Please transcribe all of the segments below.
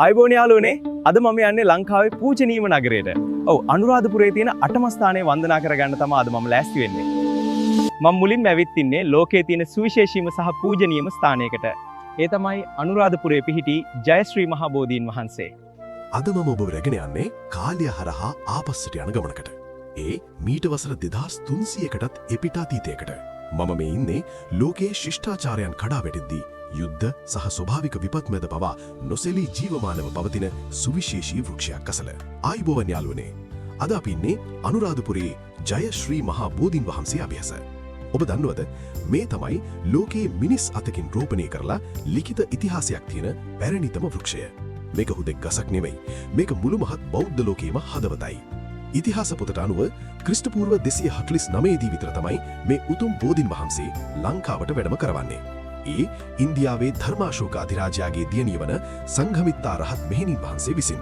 අයිබෝන් යාළුවනේ අද මම යන්නේ ලංකාවේ පූජනීය නගරයට. ඔව් අනුරාධපුරයේ තියෙන 8ම ස්ථානයේ වන්දනා කරගන්න තමයි අද මම ලෑස්ති වෙන්නේ. මම මුලින්ම ඇවිත් ඉන්නේ ලෝකයේ තියෙන සුවිශේෂීම සහ පූජනීයම ස්ථානයකට. ඒ තමයි අනුරාධපුරයේ පිහිටි ජයශ්‍රී මහා බෝධීන් වහන්සේ. අද මම ඔබ රැගෙන යන්නේ කාලය හරහා ආපස්සට යන ගමනකට. ඒ මීට වසර 2300කටත් එපිට අතීතයකට. මම මේ ඉන්නේ ලෝකයේ ශිෂ්ටාචාරයන් කඩා වැටෙද්දී යුද්ධ සහ ස්වභාවික විපත් මැද පවා නොසෙලී ජීවමානව පවතින සුවිශේෂී වෘක්ෂයක් අසල. ආයුබෝවන් යාළුවනේ. අද අපි ඉන්නේ අනුරාධපුරයේ ජයශ්‍රී මහා බෝධීන් වහන්සේ අභ්‍යාස. ඔබ දන්නවද මේ තමයි ලෝකයේ මිනිස් අතකින් රෝපණය කරලා ලිඛිත ඉතිහාසයක් තියෙන පැරණිතම වෘක්ෂය. මේක හුදෙක් ගසක් නෙවෙයි. මේක මුළු මහත් බෞද්ධ ලෝකයේම හදවතයි. ඉතිහාස පොතට අනුව ක්‍රිස්තුපූර්ව 249 දී විතර තමයි මේ උතුම් බෝධීන් වහන්සේ ලංකාවට වැඩම කරවන්නේ. ඒ ඉන්දියාවේ ධර්මාශෝක අධිරාජයාගේ දියණිය වන සංඝමිත්තා රහත් මෙහෙණින් වහන්සේ විසින්.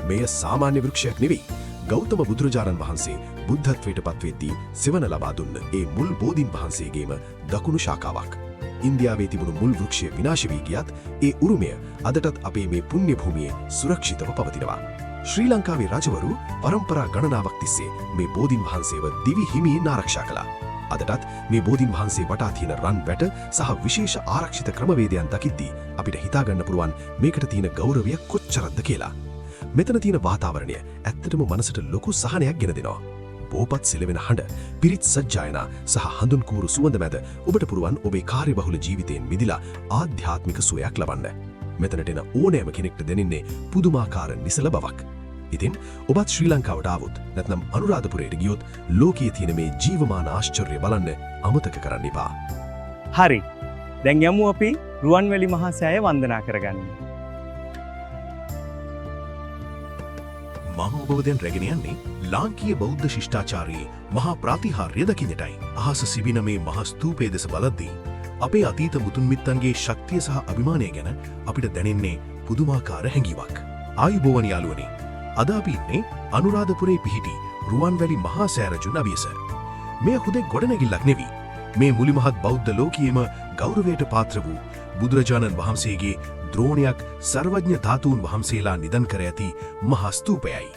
මෙය සාමාන්‍ය වෘක්ෂයක් නෙවෙයි. ගෞතම බුදුරජාණන් වහන්සේ බුද්ධත්වයට පත්වෙද්දී සෙවණ ලබා දුන්න ඒ මුල් බෝධීන් වහන්සේගේම දකුණු ශාඛාවක්. ඉන්දියාවේ තිබුණු මුල් වෘක්ෂය විනාශ වී ගියත් ඒ උරුමය අදටත් අපේ මේ පුණ්‍ය භූමියේ සුරක්ෂිතව පවතිනවා. ශ්‍රී ලංකාවේ රජවරු පරම්පරා ගණනාවක් තිස්සේ මේ බෝධීන් වහන්සේව දිවි හිමියෙන් ආරක්ෂා කළා. අදටත් මේ බෝධීන් වහන්සේ වටා තියෙන රන් වැට සහ විශේෂ ආරක්ෂිත ක්‍රමවේදයන් දකිද්දී අපිට හිතාගන්න පුළුවන් මේකට තියෙන ගෞරවය කොච්චරද කියලා. මෙතන තියෙන වාතාවරණය ඇත්තටම මනසට ලොකු සහනයක් ගෙන දෙනවා. බෝපත් සෙලවෙන හඬ, පිරිත් සජ්ජායනා සහ හඳුන් කූරු සුවඳ මැද ඔබට පුළුවන් ඔබේ කාර්යබහුල ජීවිතයෙන් මිදිලා ආධ්‍යාත්මික සුවයක් ලබන්න. මෙතනට එන ඕනෑම කෙනෙක්ට දැනෙන්නේ පුදුමාකාර නිසල බවක්. ඉතින් ඔබත් ශ්‍රී ලංකාවට ආවොත් නැත්නම් අනුරාධපුරයට ගියොත් ලෝකයේ තියෙන මේ ජීවමාන ආශ්චර්ය බලන්න අමතක කරන්න එපා. හරි. දැන් යමු අපි රුවන්වැලි මහා සෑය වන්දනා කරගන්න. මම ඔබව දැන් රැගෙන යන්නේ ලාංකීය බෞද්ධ ශිෂ්ටාචාරයේ මහා ප්‍රාතිහාර්ය දකින්නටයි. අහස සිබින මේ මහා ස්තූපයේ දෙස බලද්දී අපේ අතීත මුතුන් මිත්තන්ගේ ශක්තිය සහ අභිමානය ගැන අපිට දැනෙන්නේ පුදුමාකාර හැඟීමක්. ආයුබෝවන් යාළුවනේ. අද අපි ඉන්නේ අනුරාධපුරයේ පිහිටි රුවන්වැලි මහා සෑරජුන් අභියස. මේ හුදෙක් ගොඩනැගිල්ලක් නෙවි. මේ මුලිමහත් බෞද්ධ ලෝකයේම ගෞරවයට පාත්‍ර වූ බුදුරජාණන් වහන්සේගේ ද්‍රෝණයක් සර්වඥ ධාතුන් වහන්සේලා නිදන් කර ඇති මහා ස්තූපයයි.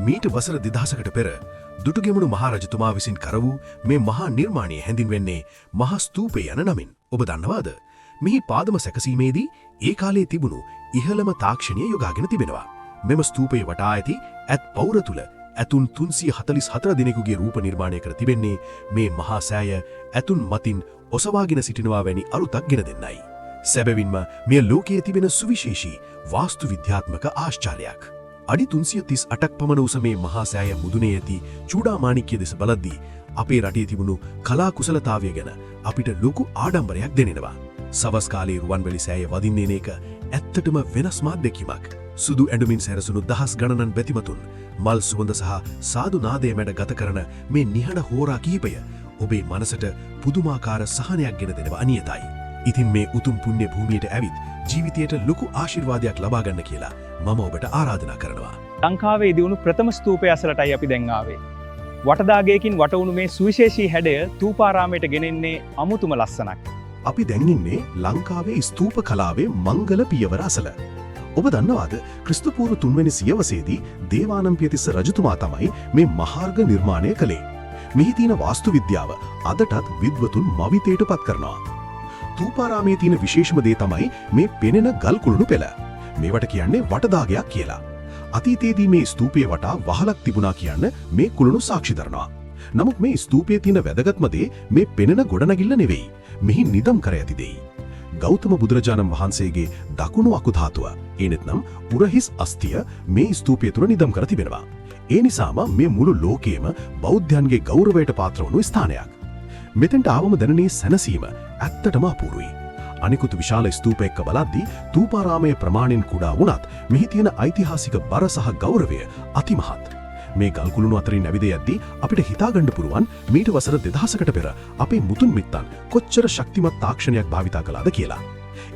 මීට වසර 2000කට පෙර දුටුගැමුණු මහරජතුමා විසින් කර වූ මේ මහා නිර්මාණය හැඳින්වෙන්නේ මහා ස්තූපය යන නමින්. ඔබ දන්නවාද? මෙහි පාදම සැකසීමේදී ඒ කාලේ තිබුණු ඉහළම තාක්ෂණය යොදාගෙන තිබෙනවා. මෙම ස්තූපයේ වටා ඇති ඇත් පෞර තුල ඇතුන් 344 දිනෙකුගේ රූප නිර්මාණය කර තිබෙන්නේ මේ මහා සෑය ඇතුන් මතින් ඔසවාගෙන සිටිනවා වැනි අරුතක් ගෙන දෙන්නයි. සැබවින්ම මෙය ලෝකයේ තිබෙන සුවිශේෂී වාස්තු විද්‍යාත්මක ආශ්චර්යයක්. අඩි 338ක් පමණ උස මේ මහා සෑය මුදුනේ ඇති චූඩාමාණික්‍ය දෙස බලද්දී අපේ රටේ තිබුණු කලා කුසලතාවය ගැන අපිට ලොකු ආඩම්බරයක් දැනෙනවා. සවස් කාලේ රුවන්වැලි සෑය වදින්නේ නේක ඇත්තටම වෙනස්ම අත්දැකීමක්. සුදු ඇඳුමින් සැරසුණු දහස් ගණනන් බැතිමතුන් මල් සුවඳ සහ සාදු නාදය මැඩ ගත කරන මේ නිහඬ හෝරා කිහිපය ඔබේ මනසට පුදුමාකාර සහනයක් ගෙන දෙනවා අනියතයි. ඉතින් මේ උතුම් පුණ්‍ය භූමියට ඇවිත් ජීවිතයට ලොකු ආශිර්වාදයක් ලබා ගන්න කියලා මම ඔබට ආරාධනා කරනවා. ලංකාවේ දියුණු ප්‍රථම ස්තූපය අසලටයි අපි දැන් ආවේ. වටදාගයකින් වටවුණු මේ සුවිශේෂී හැඩය තූපාරාමයට ගෙනෙන්නේ අමුතුම ලස්සනක්. අපි දැන් ඉන්නේ ලංකාවේ ස්තූප කලාවේ මංගල පියවර අසල. ඔබ දන්නවාද ක්‍රිස්තුපූර්ව 3 වෙනි සියවසේදී දේවානම්පියතිස්ස රජතුමා තමයි මේ මහාර්ග නිර්මාණය කළේ. මෙහි තියෙන වාස්තු විද්‍යාව අදටත් විද්වතුන් මවිතයට පත් කරනවා. තූපාරාමේ තියෙන විශේෂම දේ තමයි මේ පෙනෙන ගල් කුළුණු පෙළ. මේවට කියන්නේ වටදාගයක් කියලා. අතීතයේදී මේ ස්තූපයේ වටා වහලක් තිබුණා කියන්න මේ කුළුණු සාක්ෂි දරනවා. නමුත් මේ ස්තූපයේ තියෙන වැදගත්ම දේ මේ පෙනෙන ගොඩනැගිල්ල නෙවෙයි. මෙහි නිදම් කර ඇති දෙයි. ගෞතම බුදුරජාණන් වහන්සේගේ දකුණු අකුධාතුව එනෙත්නම් උරහිස් අස්තිය මේ ස්තූපය තුළ නිදම් කර තිබෙනවා. ඒ නිසාම මේ මුළු ලෝකයේම බෞද්ධයන්ගේ ගෞරවයට පාත්‍ර වුණු ස්ථානයක්. මෙතෙන්ට ආවම දැනෙන සැනසීම ඇත්තටම අපූර්වයි. අනිකුත් විශාල ස්තූප එක්ක බලද්දී තූපාරාමයේ ප්‍රමාණයෙන් කුඩා වුණත් මෙහි තියෙන ඓතිහාසික බර සහ ගෞරවය අතිමහත්. මේ ගල් කුළුණු අතරින් ඇවිද යද්දී අපිට හිතාගන්න පුළුවන් මීට වසර 2000කට පෙර අපේ මුතුන් මිත්තන් කොච්චර ශක්තිමත් තාක්ෂණයක් භාවිතා කළාද කියලා.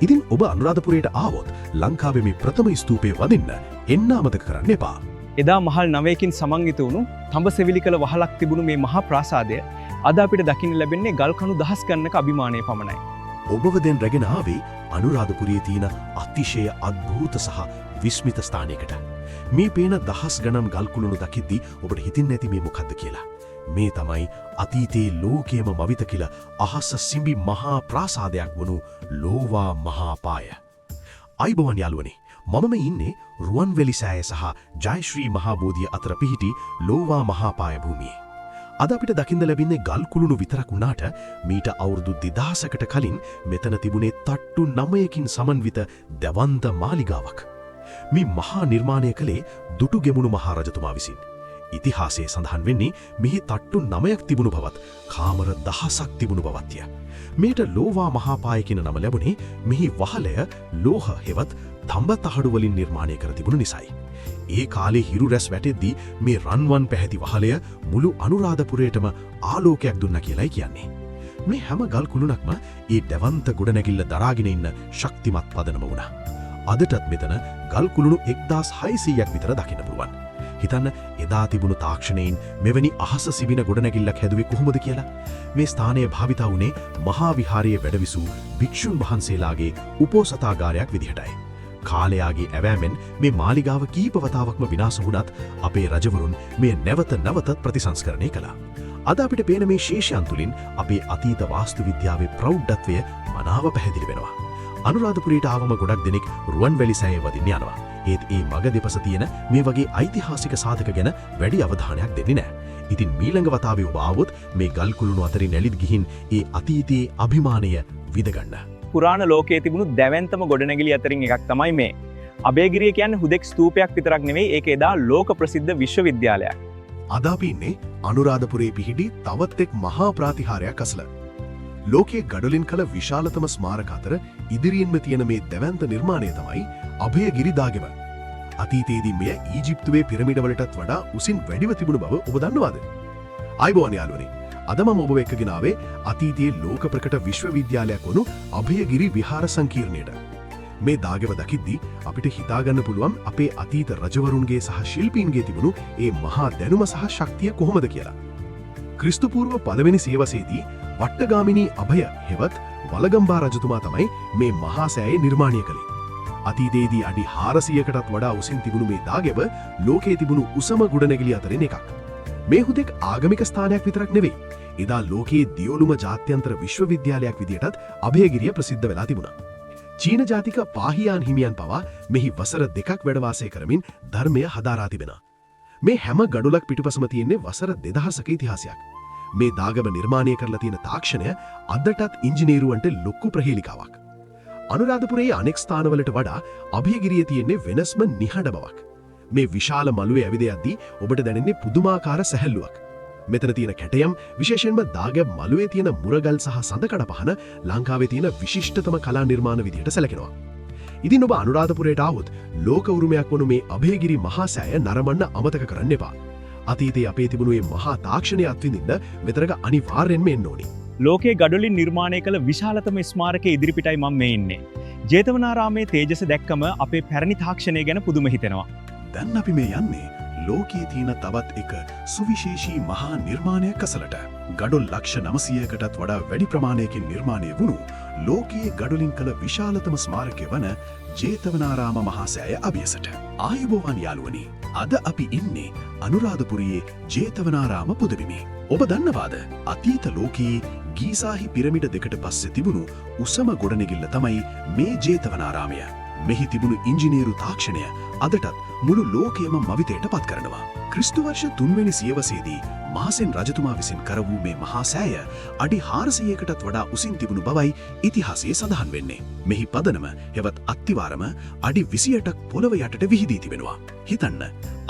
ඉතින් ඔබ අනුරාධපුරයට ආවොත් ලංකාවේ මේ ප්‍රථම ස්තූපය වදින්න එන්න අමතක කරන්න එපා. එදා මහල් 9කින් සමන්විත වුණු තඹ සෙවිලි කළ වහලක් තිබුණු මේ මහා ප්‍රාසාදය අද අපිට දකින්න ලැබෙන්නේ ගල් කණු දහස් ගණනක අභිමානය පමණයි. ඔබව දැන් රැගෙන ආවේ අනුරාධපුරයේ තියෙන අතිශය අද්භූත සහ විස්මිත ස්ථානයකට. මේ පේන දහස් ගණන් ගල්කුළුණු දකිද්දී ඔබට හිතින් නැති මේ මොකද්ද කියලා. මේ තමයි අතීතයේ ලෝකයේම මවිත කියලා අහස සිඹි මහා ප්‍රාසාදයක් වුණු ලෝවා මහා පාය. අයිබෝවන් යාළුවනේ, මම මේ ඉන්නේ රුවන්වැලි සෑය සහ ජයශ්‍රී මහා බෝධිය අතර පිහිටි ලෝවා මහා පාය භූමියේ. අද අපිට දකින්න ලැබෙන්නේ ගල් කුළුණු විතරක් වුණාට මීට අවුරුදු 2000කට කලින් මෙතන තිබුණේ තට්ටු 9කින් සමන්විත දවන්ත මාලිගාවක්. මේ මහා නිර්මාණය කළේ දුටුගෙමුණු මහා රජතුමා විසින්. ඉතිහාසයේ සඳහන් වෙන්නේ මෙහි තට්ටු 9ක් තිබුණු බවත්, කාමර 1000ක් තිබුණු බවත්ය. මේට ලෝවා මහා පාය කියන නම ලැබුණේ මෙහි වහලය ලෝහ හෙවත් තඹ තහඩු වලින් නිර්මාණය කර තිබුණු නිසායි. ඒ කාලේ හිරු රැස් වැටෙද්දී මේ රන්වන් පැහැති වහලය මුළු අනුරාධපුරයටම ආලෝකයක් දුන්නා කියලායි කියන්නේ. මේ හැම ගල් කුළුණක්ම ඒ දවන්ත ගොඩනැගිල්ල දරාගෙන ඉන්න ශක්තිමත් පදනම වුණා. අදටත් මෙතන ගල් කුළුණු 1600ක් විතර දකින්න පුළුවන්. හිතන්න එදා තිබුණු තාක්ෂණයෙන් මෙවැනි අහස සිබින ගොඩනැගිල්ලක් හැදුවේ කොහොමද කියලා. මේ ස්ථානය භාවිතා වුණේ මහා විහාරයේ වැඩවිසූ භික්ෂුන් වහන්සේලාගේ උපෝසථාගාරයක් විදිහටයි. කාලයාගේ ඇවෑමෙන් මේ මාලිගාව කීප වතාවක්ම විනාශ වුණත් අපේ රජවරුන් මේ නැවත නැවතත් ප්‍රතිසංස්කරණය කළා. අද අපිට පේන මේ ශේෂයන් තුලින් අපේ අතීත වාස්තු විද්‍යාවේ ප්‍රෞಢත්වය මනාව පැහැදිලි වෙනවා. අනුරාධපුරයට ආවම ගොඩක් දෙනෙක් රුවන්වැලි සෑය වදින්න යනවා. ඒත් ඒ මග දෙපස තියෙන මේ වගේ ඓතිහාසික සාධක ගැන වැඩි අවධානයක් දෙන්නේ නැහැ. ඉතින් මීළඟ වතාවේ ඔබ ආවොත් මේ ගල් කුළුණු අතරින් ඇලිත් ගිහින් ඒ අතීතයේ අභිමානය විඳගන්න. පුරාණ ලෝකයේ තිබුණු දැවැන්තම ගොඩනැගිලි අතරින් එකක් තමයි මේ. අබේගිරිය කියන්නේ හුදෙක් ස්තූපයක් විතරක් නෙවෙයි, ඒක එදා ලෝක ප්‍රසිද්ධ විශ්වවිද්‍යාලයක්. අද අපි ඉන්නේ අනුරාධපුරයේ පිහිටි තවත් එක් මහා ප්‍රාතිහාරයක් අසල. ලෝකයේ ගඩොලින් කළ විශාලතම ස්මාරක අතර ඉදිරියෙන්ම තියෙන මේ දැවැන්ත නිර්මාණය තමයි අභයගිරි දාගෙම. අතීතයේදී මෙය ඊජිප්තුවේ පිරමිඩවලටත් වඩා උසින් වැඩිව තිබුණු බව ඔබ දන්නවාද? ආයිබෝවන් යාළුවනේ. අද මම ඔබ එක්කගෙන ආවේ අතීතයේ ලෝක ප්‍රකට විශ්වවිද්‍යාලයක් වුණු අභයගිරි විහාර සංකීර්ණයට. මේ දාගෙව දකිද්දී අපිට හිතාගන්න පුළුවන් අපේ අතීත රජවරුන්ගේ සහ ශිල්පීන්ගේ තිබුණු ඒ මහා දැනුම සහ ශක්තිය කොහොමද කියලා. ක්‍රිස්තු පූර්ව 1 වෙනි සියවසේදී වට්ටගාමිනී අභය හෙවත් වලගම්බා රජතුමා තමයි මේ මහා සෑය නිර්මාණය කළේ. අතීතයේදී අඩි 400කටත් වඩා උසින් තිබුණු මේ දාගෙව ලෝකයේ තිබුණු උසම ගොඩනැගිලි අතරින් එකක්. මේ හුදෙක් ආගමික ස්ථානයක් විතරක් නෙවෙයි. එදා ලෝකයේ දියුණුම ජාත්‍යන්තර විශ්වවිද්‍යාලයක් විදිහටත් අභයගිරිය ප්‍රසිද්ධ වෙලා තිබුණා. චීන ජාතික පාහියාන් හිමියන් පවා මෙහි වසර 2ක් වැඩ වාසය කරමින් ධර්මය හදාරා තිබෙනවා. මේ හැම ගඩොලක් පිටුපසම තියෙන්නේ වසර 2000ක ඉතිහාසයක්. මේ දාගම නිර්මාණය කරලා තියෙන තාක්ෂණය අදටත් ඉංජිනේරුවන්ට ලොකු ප්‍රහේලිකාවක්. අනුරාධපුරයේ අනෙක් ස්ථානවලට වඩා අභයගිරියේ තියෙන්නේ වෙනස්ම නිහඬ බවක්. මේ විශාල මළුවේ ඇවිද යද්දී ඔබට දැනෙන්නේ පුදුමාකාර සැහැල්ලුවක්. මෙතන තියෙන කැටයම් විශේෂයෙන්ම දාගැබ් මළුවේ තියෙන මුරගල් සහ සඳකඩ පහන ලංකාවේ තියෙන විශිෂ්ටතම කලා නිර්මාණ විදිහට සැලකෙනවා. ඉතින් ඔබ අනුරාධපුරයට ආවොත් ලෝක උරුමයක් වුණු මේ අභයගිරි මහා සෑය නරඹන්න අමතක කරන්න එපා. අතීතයේ අපේ තිබුණු මේ මහා තාක්ෂණය අත්විඳින්න මෙතනක අනිවාර්යෙන්ම එන්න ඕනි. ලෝකයේ ගඩොලින් නිර්මාණය කළ විශාලතම ස්මාරකයේ ඉදිරිපිටයි මම මේ ඉන්නේ. ජේතවනාරාමේ තේජස දැක්කම අපේ පැරණි තාක්ෂණය ගැන පුදුම හිතෙනවා. දැන් අපි මේ යන්නේ ලෝකයේ තියෙන තවත් එක සුවිශේෂී මහා නිර්මාණයක් අසලට. ගඩොල් ලක්ෂ 900කටත් වඩා වැඩි ප්‍රමාණයකින් නිර්මාණය වුණු ලෝකයේ ගඩොලින් කළ විශාලතම ස්මාරකය වන ජේතවනාරාම මහා සෑය අභියසට. ආයුබෝවන් යාළුවනි. අද අපි ඉන්නේ අනුරාධපුරයේ ජේතවනාරාම පුදබිමේ. ඔබ දන්නවාද අතීත ලෝකයේ ගීසාහි පිරමිඩ දෙකට පස්සේ තිබුණු උසම ගොඩනැගිල්ල තමයි මේ ජේතවනාරාමය. මෙහි තිබුණු ඉංජිනේරු තාක්ෂණය අදටත් මුළු ලෝකයම මවිතයට පත් කරනවා. ක්‍රිස්තු වර්ෂ 3 වෙනි සියවසේදී මහසෙන් රජතුමා විසින් කර වූ මේ මහා සෑය අඩි 400කටත් වඩා උසින් තිබුණු බවයි ඉතිහාසයේ සඳහන් වෙන්නේ. මෙහි පදනම හෙවත් අත්තිවාරම අඩි 28ක් පොළව යටට විහිදී තිබෙනවා. හිතන්න,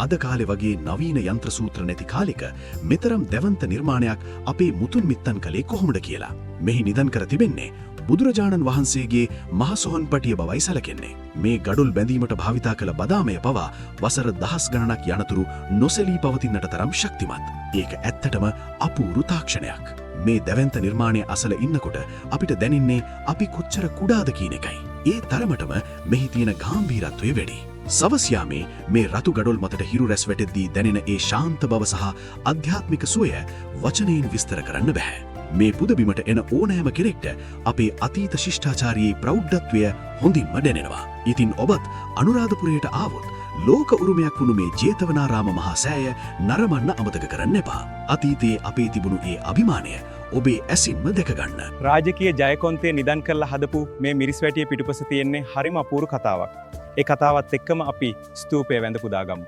අද කාලේ වගේ නවීන යන්ත්‍ර සූත්‍ර නැති කාලෙක මෙතරම් දැවන්ත නිර්මාණයක් අපේ මුතුන් මිත්තන් කලේ කොහොමද කියලා. මෙහි නිදන් කර තිබෙන්නේ බුදුරජාණන් වහන්සේගේ මහ සොහොන්පටිය බවයි සැලකෙන්නේ. මේ ගඩොල් බැඳීමට භාවිතා කළ බදාමය පවා වසර 10 ගණනක් යනතුරු නොසැලී පවතින්නට තරම් ශක්තිමත්. ඒක ඇත්තටම අපූරු තාක්ෂණයක්. මේ දැවැන්ත නිර්මාණය අසල ඉන්නකොට අපිට දැනෙන්නේ අපි කොච්චර කුඩාද කියන එකයි. ඒ තරමටම මෙහි තියෙන ගාම්භීරත්වය වැඩි. සවස් යාමේ මේ රතු ගඩොල් මතට හිරු රැස් වැටෙද්දී දැනෙන ඒ ශාන්ත බව සහ අධ්‍යාත්මික සුවය වචනයෙන් විස්තර කරන්න බෑ. මේ පුදබිමට එන ඕනෑම කෙනෙක්ට අපේ අතීත ශිෂ්ඨාචාරයේ ප්‍රෞද්ධත්වය හොඳින්ම දැනෙනවා. ඉතින් ඔබත් අනුරාධපුරයට ආවොත් ලෝක උරුමයක් වුණු මේ ජේතවනාරාම මහා සෑය නරඹන්න අමතක කරන්න එපා. අතීතයේ අපේ තිබුණු ඒ අභිමානය ඔබේ ඇසින්ම දැකගන්න. රාජකීය ජයකොන්තේ නිදන් කරලා හදපු මේ මිරිස්වැටිය පිටුපස තියෙන්නේ හරිම අපූර්ව කතාවක්. ඒ කතාවත් එක්කම අපි ස්තූපය වැඳ පුදාගමු.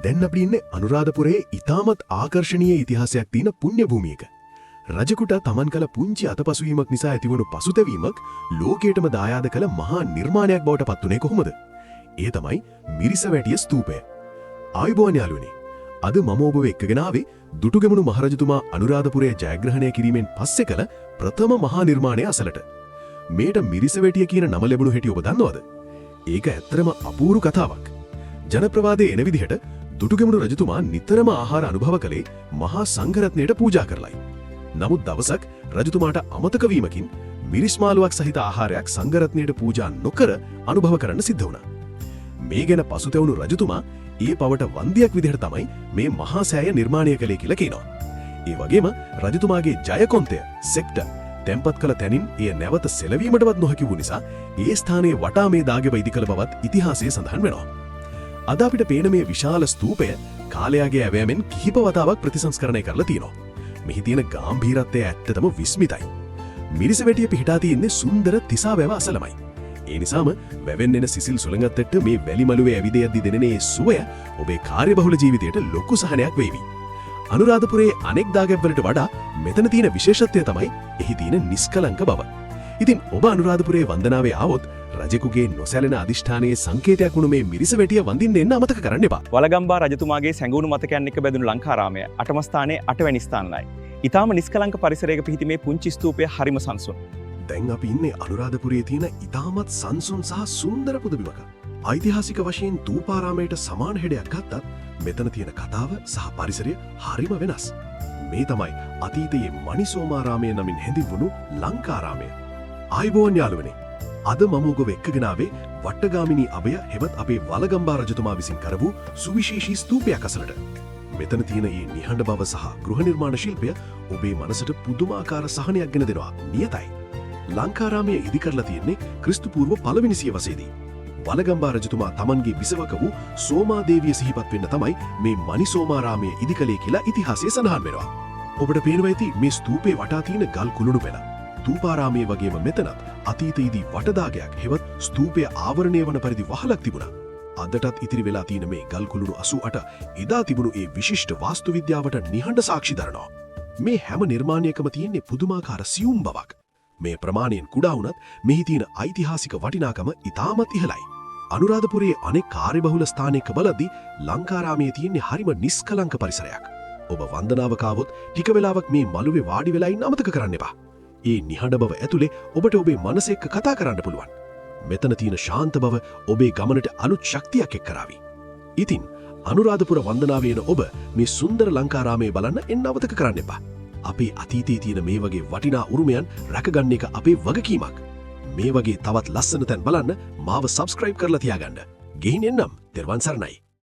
දැන් අපි ඉන්නේ අනුරාධපුරයේ ඉතාමත් ආකර්ශනීය ඉතිහාසයක් තියෙන පුණ්‍ය භූමියක. රජකුට තමන් කළ පුංචි අතපසුවීමක් නිසා ඇතිවුණු පසුතැවීමක් ලෝකයටම දායාද කළ මහා නිර්මාණයක් බවට පත්වුණේ කොහොමද? ඒ තමයි මිරිසවැටිය ස්තූපය. ආයුබෝවන් යාළුවනේ. අද මම ඔබව එක්කගෙන ආවේ දුටුගැමුණු මහරජතුමා අනුරාධපුරය ජයග්‍රහණය කිරීමෙන් පස්සේ කළ ප්‍රථම මහා නිර්මාණය අසලට. මේට මිරිසවැටිය කියන නම ලැබුණු හැටි ඔබ දන්නවද? ඒක ඇත්තරම අපූර්ව කතාවක්. ජනප්‍රවාදයේ එන විදිහට දුටුගැමුණු රජතුමා නිතරම ආහාර අනුභව කළේ මහා සංඝරත්නයට පූජා කරලයි. නමුත් දවසක් රජතුමාට අමතක වීමකින් මිරිස් මාළුවක් සහිත ආහාරයක් සංඝරත්නයට පූජා නොකර අනුභව කරන්න සිද්ධ වුණා. මේ ගැන පසුතැවුණු රජතුමා ඒ පවට වන්දියක් විදිහට තමයි මේ මහා සෑය නිර්මාණය කළේ කියලා කියනවා. ඒ වගේම රජතුමාගේ ජයකොන්තය සෙක්ටර් තැන්පත් කළ තැනින් එය නැවත සෙලවීමටවත් නොහැකි වූ නිසා ඒ ස්ථානයේ වටා මේ දාගෙ වෛදි කළ බවත් ඉතිහාසයේ සඳහන් වෙනවා. අද අපිට පේන මේ විශාල ස්තූපය කාලයාගේ ඇවෑමෙන් කිහිප වතාවක් ප්‍රතිසංස්කරණය කරලා තියෙනවා. මෙහි තියෙන ගාම්භීරත්වය ඇත්තටම විස්මිතයි. මිරිසවැටිය පිහිටා තියෙන්නේ සුන්දර තිසා වැව අසලමයි. ඒ නිසාම වැවෙන් එන සිසිල් සුළඟත් එක්ක මේ වැලි මළුවේ ඇවිදයද්දි දෙනෙන ඒ සුවය ඔබේ කාර්යබහුල ජීවිතයට ලොකු සහනයක් වේවි. අනුරාධපුරයේ අනෙක් දාගැබ්වලට වඩා මෙතන තියෙන විශේෂත්වය තමයි එහි තියෙන නිස්කලංක බව. ඉතින් ඔබ අනුරාධපුරයේ වන්දනාවේ ආවොත් රජෙකුගේ නොසැලෙන අධිෂ්ඨානයේ සංකේතයක් වුණු මේ මිරිසවැටිය වඳින්න එන්න අමතක කරන්න එපා. වලගම්බා රජතුමාගේ සැඟවුණු මතකයන් එක්ක බැඳුණු ලංකාරාමය 8ම ස්ථානයේ 8වැනි ස්ථානයයි. ඊටාම නිස්කලංක පරිසරයක පිහිටි මේ පුංචි ස්තූපය හරිම සංසුන්. දැන් අපි ඉන්නේ අනුරාධපුරයේ තියෙන ඉතාමත් සංසුන් සහ සුන්දර පුදබිමක. ඓතිහාසික වශයෙන් තූපාරාමයට සමාන හෙඩයක් ගත්තත් මෙතන තියෙන කතාව සහ පරිසරය හරිම වෙනස්. මේ තමයි අතීතයේ මණිසෝමාරාමය නමින් හැඳින්වුණු ලංකාරාමය. ආයුබෝවන් යාළුවනේ. අද මම ඔබව එක්කගෙන ආවේ වට්ටගාමිනී අභය හෙවත් අපේ වලගම්බා රජතුමා විසින් කරපු සුවිශේෂී ස්තූපයක් අසලට. මෙතන තියෙන මේ නිහඬ බව සහ ගෘහ නිර්මාණ ශිල්පය ඔබේ මනසට පුදුමාකාර සහනයක් ගෙන දෙනවා. නියතයි. ලංකාරාමය ඉදි කරලා තියෙන්නේ ක්‍රිස්තු පූර්ව 1 වෙනි සියවසේදී. වලගම්බා රජතුමා තමන්ගේ බිසවක වූ සෝමාදේවිය සිහිපත් වෙන්න තමයි මේ මණිසෝමාරාමය ඉදි කළේ කියලා ඉතිහාසයේ සඳහන් වෙනවා. ඔබට පේනවා ඇති මේ ස්තූපේ වටා තියෙන ගල් කුළුණු පෙළ. තූපාරාමයේ වගේම මෙතනත් අතීතයේදී වටදාගයක් හෙවත් ස්තූපය ආවරණය වන පරිදි වහලක් තිබුණා. අදටත් ඉතිරි වෙලා තියෙන මේ ගල් කුළුණු 88 එදා තිබුණු ඒ විශිෂ්ට වාස්තු විද්‍යාවට නිහඬ සාක්ෂි දරනවා. මේ හැම නිර්මාණයකම තියෙන්නේ පුදුමාකාර සියුම් බවක්. මේ ප්‍රමාණයෙන් කුඩා වුණත් මෙහි තියෙන ඓතිහාසික වටිනාකම ඉතාමත් ඉහළයි. අනුරාධපුරයේ අනෙක් කාර්යබහුල ස්ථානයක බලද්දී ලංකාරාමයේ තියෙන්නේ හරිම නිස්කලංක පරිසරයක්. ඔබ වන්දනාවක ආවොත් ටික වෙලාවක් මේ මළුවේ වාඩි වෙලා ඉන්න අමතක කරන්න එපා. ඒ නිහඬ බව ඇතුලේ ඔබට ඔබේ මනස එක්ක කතා කරන්න පුළුවන්. මෙතන තියෙන ශාන්ත බව ඔබේ ගමනට අලුත් ශක්තියක් එක් කරાવી. ඉතින් අනුරාධපුර වන්දනාවේ එන ඔබ මේ සුන්දර ලංකාරාමයේ බලන්න එන්න අමතක කරන්න එපා. අපේ අතීතයේ තියෙන මේ වගේ වටිනා උරුමයන් රැකගන්න එක අපේ වගකීමක්. මේ වගේ තවත් ලස්සන තැන් බලන්න මාව සබ්ස්ක්‍රයිබ් කරලා තියාගන්න. ගෙහින් එන්නම්. තෙරුවන් සරණයි.